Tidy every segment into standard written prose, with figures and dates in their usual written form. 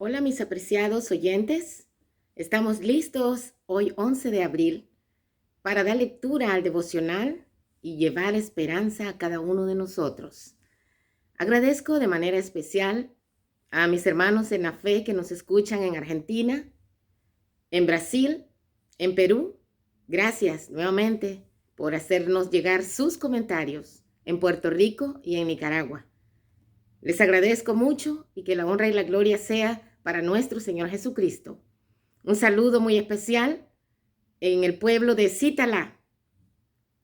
Hola mis apreciados oyentes, estamos listos hoy 11 de abril para dar lectura al devocional y llevar esperanza a cada uno de nosotros. Agradezco de manera especial a mis hermanos en la fe que nos escuchan en Argentina, en Brasil, en Perú. Gracias nuevamente por hacernos llegar sus comentarios en Puerto Rico y en Nicaragua. Les agradezco mucho y que la honra y la gloria sea para nuestro Señor Jesucristo. Un saludo muy especial en el pueblo de Cítala,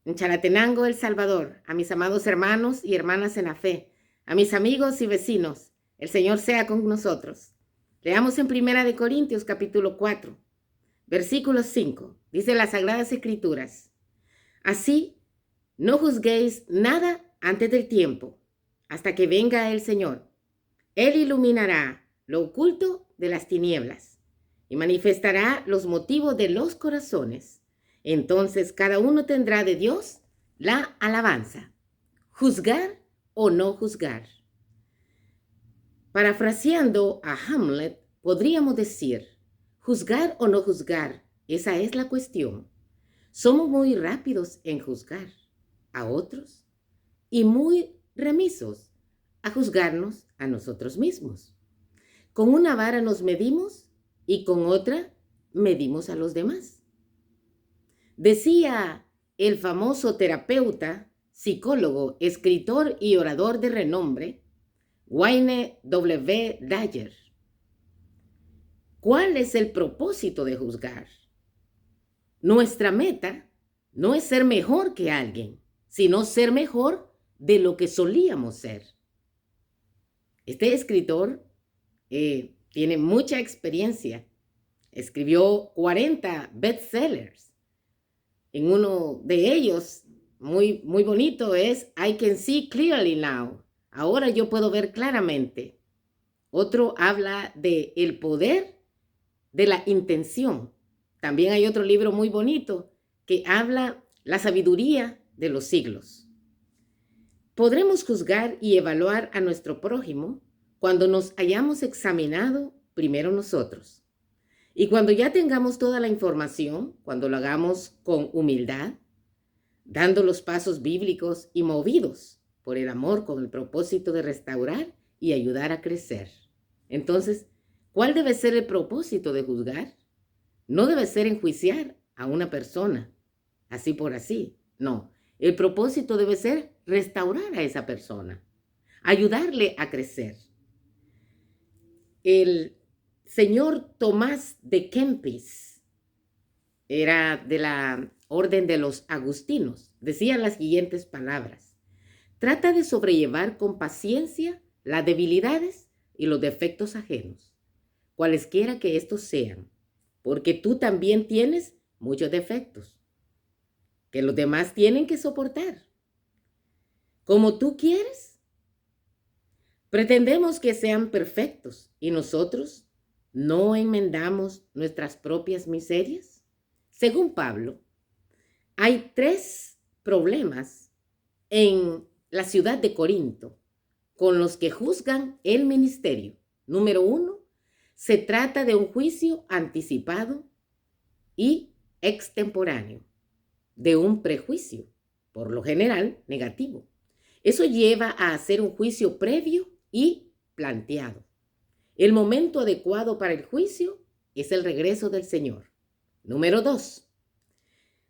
en Chalatenango, El Salvador, a mis amados hermanos y hermanas en la fe, a mis amigos y vecinos. El Señor sea con nosotros. Leamos en Primera de Corintios capítulo 4, versículo 5. Dice las Sagradas Escrituras: Así, no juzguéis nada antes del tiempo, hasta que venga el Señor. Él iluminará lo oculto de las tinieblas y manifestará los motivos de los corazones. Entonces cada uno tendrá de Dios la alabanza. ¿Juzgar o no juzgar? Parafraseando a Hamlet, podríamos decir: juzgar o no juzgar, esa es la cuestión. Somos muy rápidos en juzgar a otros y muy remisos a juzgarnos a nosotros mismos. Con una vara nos medimos y con otra medimos a los demás. Decía el famoso terapeuta, psicólogo, escritor y orador de renombre, Wayne W. Dyer: ¿cuál es el propósito de juzgar? Nuestra meta no es ser mejor que alguien, sino ser mejor de lo que solíamos ser. Este escritor tiene mucha experiencia. Escribió 40 bestsellers. En uno de ellos, muy bonito, es I Can See Clearly Now. Ahora yo puedo ver claramente. Otro habla de el poder de la intención. También hay otro libro muy bonito que habla la sabiduría de los siglos. Podremos juzgar y evaluar a nuestro prójimo cuando nos hayamos examinado primero nosotros. Y cuando ya tengamos toda la información, cuando lo hagamos con humildad, dando los pasos bíblicos y movidos por el amor con el propósito de restaurar y ayudar a crecer. Entonces, ¿cuál debe ser el propósito de juzgar? No debe ser enjuiciar a una persona, así por así. No, el propósito debe ser restaurar a esa persona, ayudarle a crecer. El señor Tomás de Kempis era de la orden de los agustinos. Decía las siguientes palabras: trata de sobrellevar con paciencia las debilidades y los defectos ajenos, cualesquiera que estos sean, porque tú también tienes muchos defectos que los demás tienen que soportar. Como tú quieres, pretendemos que sean perfectos y nosotros no enmendamos nuestras propias miserias. Según Pablo, hay 3 problemas en la ciudad de Corinto con los que juzgan el ministerio. Número 1, se trata de un juicio anticipado y extemporáneo, de un prejuicio, por lo general negativo. Eso lleva a hacer un juicio previo y planteado. El momento adecuado para el juicio es el regreso del Señor. Número 2,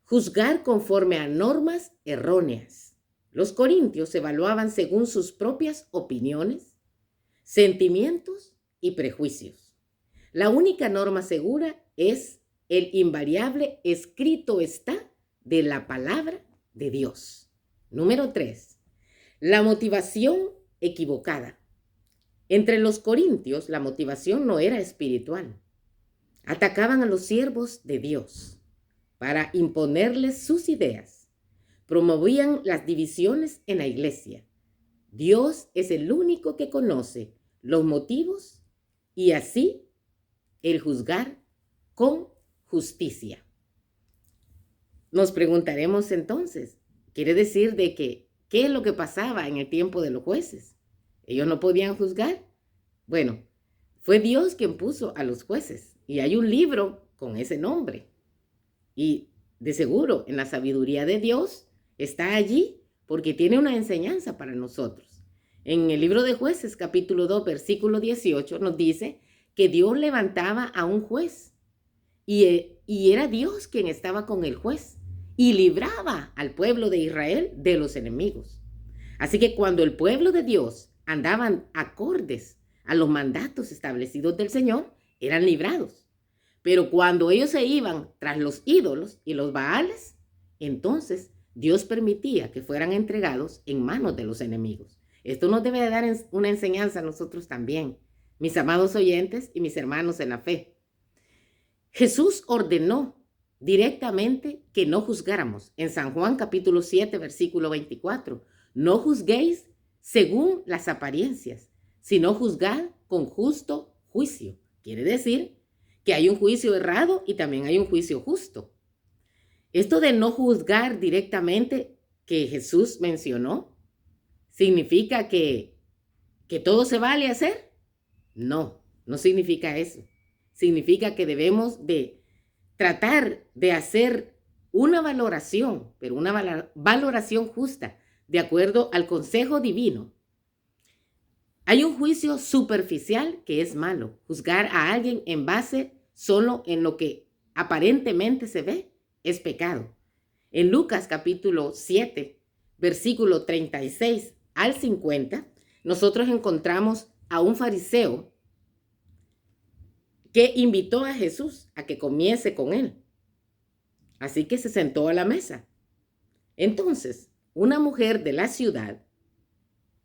juzgar conforme a normas erróneas. Los corintios evaluaban según sus propias opiniones, sentimientos y prejuicios. La única norma segura es el invariable escrito está de la palabra de Dios. Número 3, la motivación equivocada. Entre los corintios la motivación no era espiritual. Atacaban a los siervos de Dios para imponerles sus ideas. Promovían las divisiones en la iglesia. Dios es el único que conoce los motivos y así el juzgar con justicia. Nos preguntaremos entonces, ¿quiere decir de que qué es lo que pasaba en el tiempo de los jueces? ¿Ellos no podían juzgar? Bueno, Fue Dios quien puso a los jueces y hay un libro con ese nombre. Y de seguro en la sabiduría de Dios está allí porque tiene una enseñanza para nosotros. En el libro de Jueces, capítulo 2, versículo 18, nos dice que Dios levantaba a un juez y era Dios quien estaba con el juez y libraba al pueblo de Israel de los enemigos. Así que cuando el pueblo de Dios andaban acordes a los mandatos establecidos del Señor, eran librados. Pero cuando ellos se iban tras los ídolos y los baales, entonces Dios permitía que fueran entregados en manos de los enemigos. Esto nos debe de dar una enseñanza a nosotros también, mis amados oyentes y mis hermanos en la fe. Jesús ordenó directamente que no juzgáramos. En San Juan capítulo 7, versículo 24, no juzguéis según las apariencias, sino juzgad con justo juicio. Quiere decir que hay un juicio errado y también hay un juicio justo. Esto de no juzgar directamente que Jesús mencionó, ¿significa que todo se vale hacer? No, no significa eso. Significa que debemos de tratar de hacer una valoración, pero una valoración justa, de acuerdo al consejo divino. Hay un juicio superficial que es malo. Juzgar a alguien en base solo en lo que aparentemente se ve es pecado. En Lucas capítulo 7, versículo 36 al 50, nosotros encontramos a un fariseo que invitó a Jesús a que comiese con él. Así que se sentó a la mesa. Entonces, una mujer de la ciudad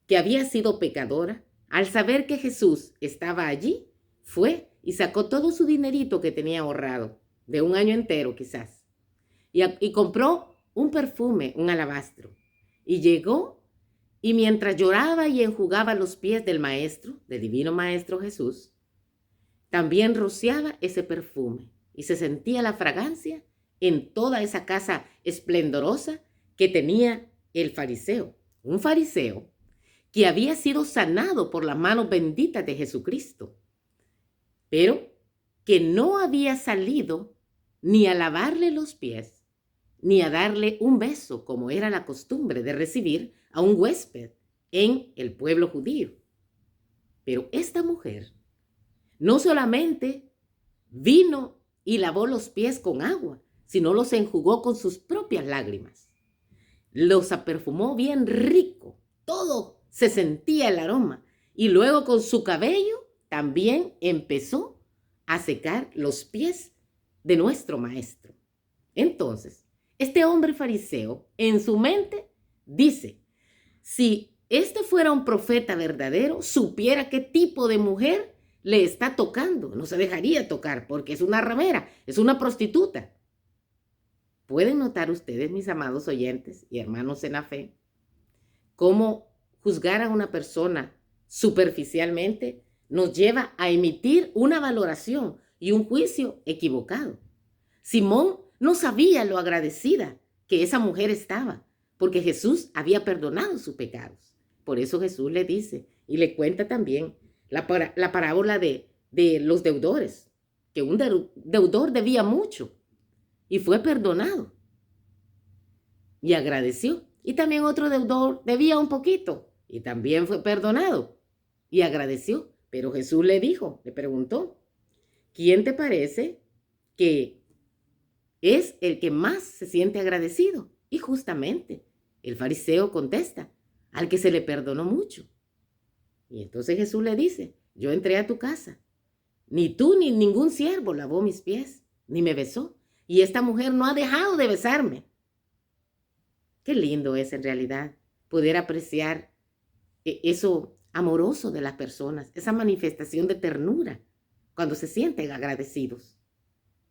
que había sido pecadora, al saber que Jesús estaba allí, fue y sacó todo su dinerito que tenía ahorrado, de un año entero quizás, y compró un perfume, un alabastro, y llegó, y mientras lloraba y enjugaba los pies del maestro, del divino maestro Jesús, también rociaba ese perfume, y se sentía la fragancia en toda esa casa esplendorosa que tenía el fariseo, un fariseo que había sido sanado por las manos benditas de Jesucristo, pero que no había salido ni a lavarle los pies, ni a darle un beso, como era la costumbre de recibir a un huésped en el pueblo judío. Pero esta mujer no solamente vino y lavó los pies con agua, sino los enjugó con sus propias lágrimas. Los aperfumó bien rico, todo se sentía el aroma. Y luego con su cabello también empezó a secar los pies de nuestro maestro. Entonces, este hombre fariseo en su mente dice, si este fuera un profeta verdadero, supiera qué tipo de mujer le está tocando. No se dejaría tocar porque es una ramera, es una prostituta. ¿Pueden notar ustedes, mis amados oyentes y hermanos en la fe, cómo juzgar a una persona superficialmente nos lleva a emitir una valoración y un juicio equivocado? Simón no sabía lo agradecida que esa mujer estaba, porque Jesús había perdonado sus pecados. Por eso Jesús le dice y le cuenta también la parábola de los deudores, que un deudor debía mucho y fue perdonado y agradeció. Y también otro deudor debía un poquito y también fue perdonado y agradeció. Pero Jesús le dijo, le preguntó, ¿quién te parece que es el que más se siente agradecido? Y justamente el fariseo contesta, al que se le perdonó mucho. Y entonces Jesús le dice, yo entré a tu casa, ni tú ni ningún siervo lavó mis pies, ni me besó, y esta mujer no ha dejado de besarme. Qué lindo es en realidad poder apreciar eso amoroso de las personas, esa manifestación de ternura cuando se sienten agradecidos.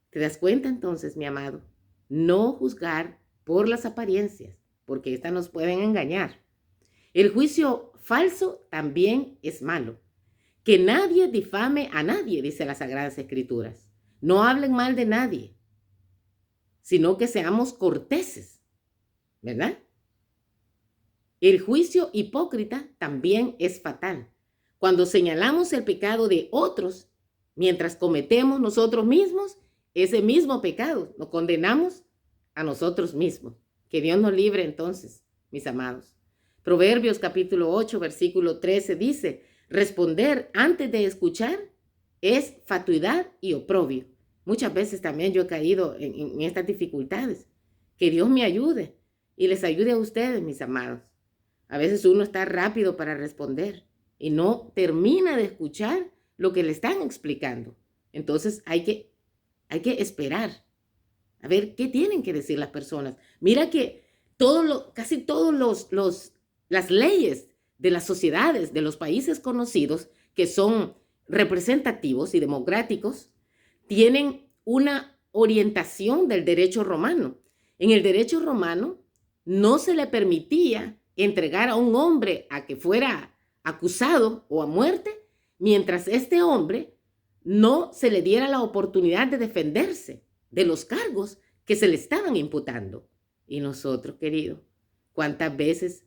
¿Te das cuenta entonces, mi amado? No juzgar por las apariencias, porque estas nos pueden engañar. El juicio falso también es malo. Que nadie difame a nadie, dice las Sagradas Escrituras. No hablen mal de nadie, sino que seamos corteses, ¿verdad? El juicio hipócrita también es fatal. Cuando señalamos el pecado de otros, mientras cometemos nosotros mismos ese mismo pecado, nos condenamos a nosotros mismos. Que Dios nos libre entonces, mis amados. Proverbios capítulo 8, versículo 13 dice, responder antes de escuchar es fatuidad y oprobio. Muchas veces también yo he caído en estas dificultades. Que Dios me ayude y les ayude a ustedes, mis amados. A veces uno está rápido para responder y no termina de escuchar lo que le están explicando. Entonces hay que esperar a ver qué tienen que decir las personas. Mira que casi todas las leyes de las sociedades, de los países conocidos, que son representativos y democráticos, tienen una orientación del derecho romano. En el derecho romano no se le permitía entregar a un hombre a que fuera acusado o a muerte, mientras este hombre no se le diera la oportunidad de defenderse de los cargos que se le estaban imputando. Y nosotros, queridos, ¿cuántas veces?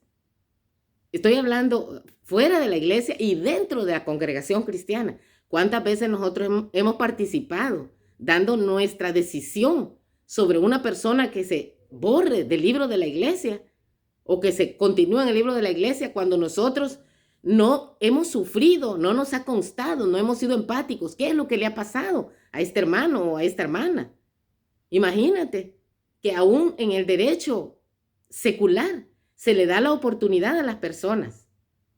Estoy hablando fuera de la iglesia y dentro de la congregación cristiana. ¿Cuántas veces nosotros hemos participado dando nuestra decisión sobre una persona que se borre del libro de la iglesia o que se continúa en el libro de la iglesia cuando nosotros no hemos sufrido, no nos ha constado, no hemos sido empáticos? ¿Qué es lo que le ha pasado a este hermano o a esta hermana? Imagínate que aún en el derecho secular se le da la oportunidad a las personas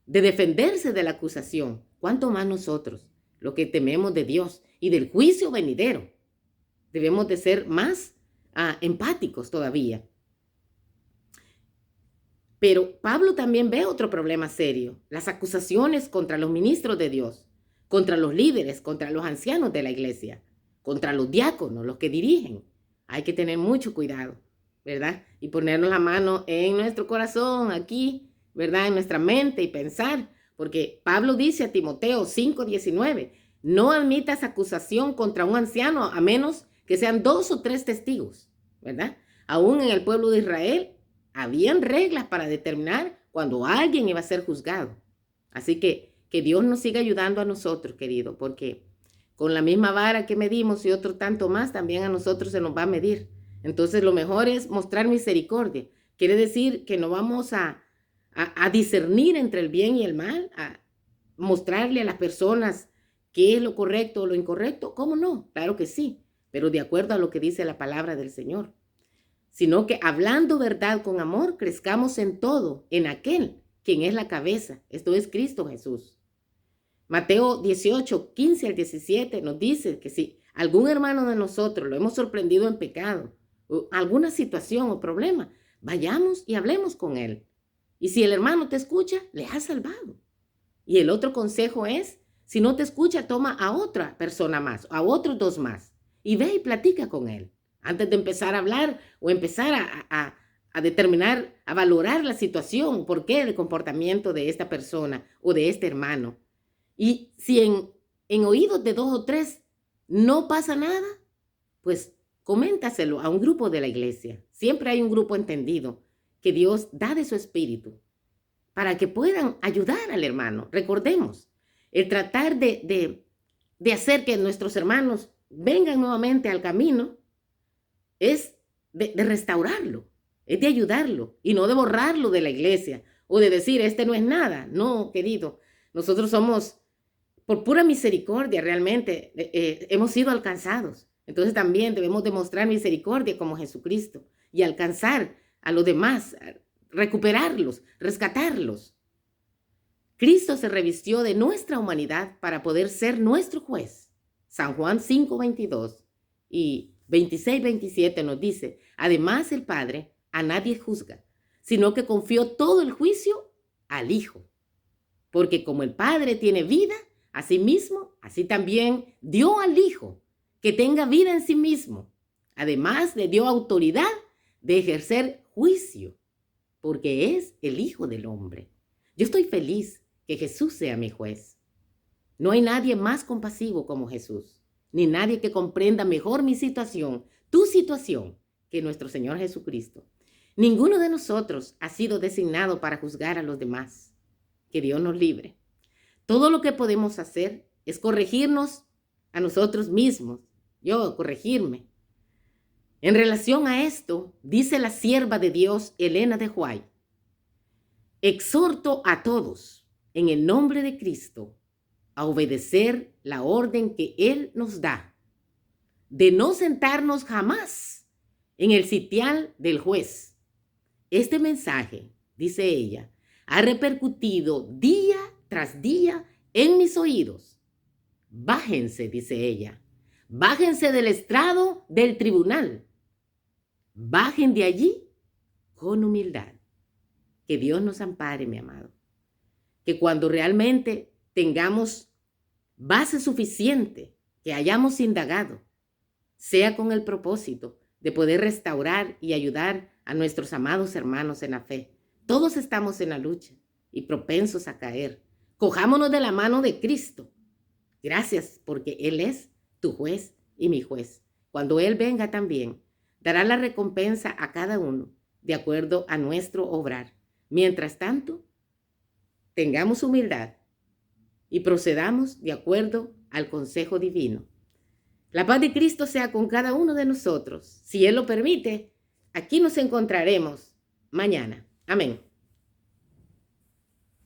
de defenderse de la acusación. ¿Cuánto más nosotros, los que tememos de Dios y del juicio venidero, debemos de ser más empáticos todavía? Pero Pablo también ve otro problema serio: las acusaciones contra los ministros de Dios, contra los líderes, contra los ancianos de la iglesia, contra los diáconos, los que dirigen. Hay que tener mucho cuidado, ¿verdad? Y ponernos la mano en nuestro corazón, aquí, ¿verdad? En nuestra mente y pensar, porque Pablo dice a Timoteo 5:19, no admitas acusación contra un anciano a menos que sean 2 o 3 testigos, ¿verdad? Aún en el pueblo de Israel habían reglas para determinar cuando alguien iba a ser juzgado. Así que Dios nos siga ayudando a nosotros, querido, porque con la misma vara que medimos y otro tanto más, también a nosotros se nos va a medir. Entonces lo mejor es mostrar misericordia. Quiere decir que no vamos a discernir entre el bien y el mal, a mostrarle a las personas qué es lo correcto o lo incorrecto. ¿Cómo no? Claro que sí, pero de acuerdo a lo que dice la palabra del Señor. Sino que hablando verdad con amor, crezcamos en todo, en aquel quien es la cabeza. Esto es Cristo Jesús. Mateo 18, 15 al 17 nos dice que si algún hermano de nosotros lo hemos sorprendido en pecado, o alguna situación o problema, vayamos y hablemos con él. Y si el hermano te escucha, le has salvado. Y el otro consejo es, si no te escucha, toma a otra persona más, a otros 2 más, y ve y platica con él, antes de empezar a hablar o empezar a determinar, a valorar la situación, por qué el comportamiento de esta persona o de este hermano. Y si en oídos de 2 o 3 no pasa nada, pues coméntaselo a un grupo de la iglesia. Siempre hay un grupo entendido que Dios da de su espíritu para que puedan ayudar al hermano. Recordemos, el tratar de hacer que nuestros hermanos vengan nuevamente al camino es de restaurarlo, es de ayudarlo y no de borrarlo de la iglesia o de decir, este no es nada. No, querido, nosotros somos, por pura misericordia realmente, hemos sido alcanzados. Entonces también debemos demostrar misericordia como Jesucristo y alcanzar a los demás, recuperarlos, rescatarlos. Cristo se revistió de nuestra humanidad para poder ser nuestro juez. San Juan 5:22 y 26:27 nos dice, además el Padre a nadie juzga, sino que confió todo el juicio al Hijo. Porque como el Padre tiene vida, asimismo, así también dio al Hijo que tenga vida en sí mismo. Además, le dio autoridad de ejercer juicio, porque es el Hijo del Hombre. Yo estoy feliz que Jesús sea mi juez. No hay nadie más compasivo como Jesús, ni nadie que comprenda mejor mi situación, tu situación, que nuestro Señor Jesucristo. Ninguno de nosotros ha sido designado para juzgar a los demás. Que Dios nos libre. Todo lo que podemos hacer es corregirnos a nosotros mismos. Yo, corregirme. En relación a esto, dice la sierva de Dios, Elena de White: exhorto a todos, en el nombre de Cristo, a obedecer la orden que Él nos da, de no sentarnos jamás en el sitial del juez. Este mensaje, dice ella, ha repercutido día tras día en mis oídos. Bájense, dice ella, bájense del estrado del tribunal. Bajen de allí con humildad. Que Dios nos ampare, mi amado. Que cuando realmente tengamos base suficiente, que hayamos indagado, sea con el propósito de poder restaurar y ayudar a nuestros amados hermanos en la fe. Todos estamos en la lucha y propensos a caer. Cojámonos de la mano de Cristo. Gracias, porque Él es tu juez y mi juez. Cuando Él venga también, dará la recompensa a cada uno de acuerdo a nuestro obrar. Mientras tanto, tengamos humildad y procedamos de acuerdo al consejo divino. La paz de Cristo sea con cada uno de nosotros. Si Él lo permite, aquí nos encontraremos mañana. Amén.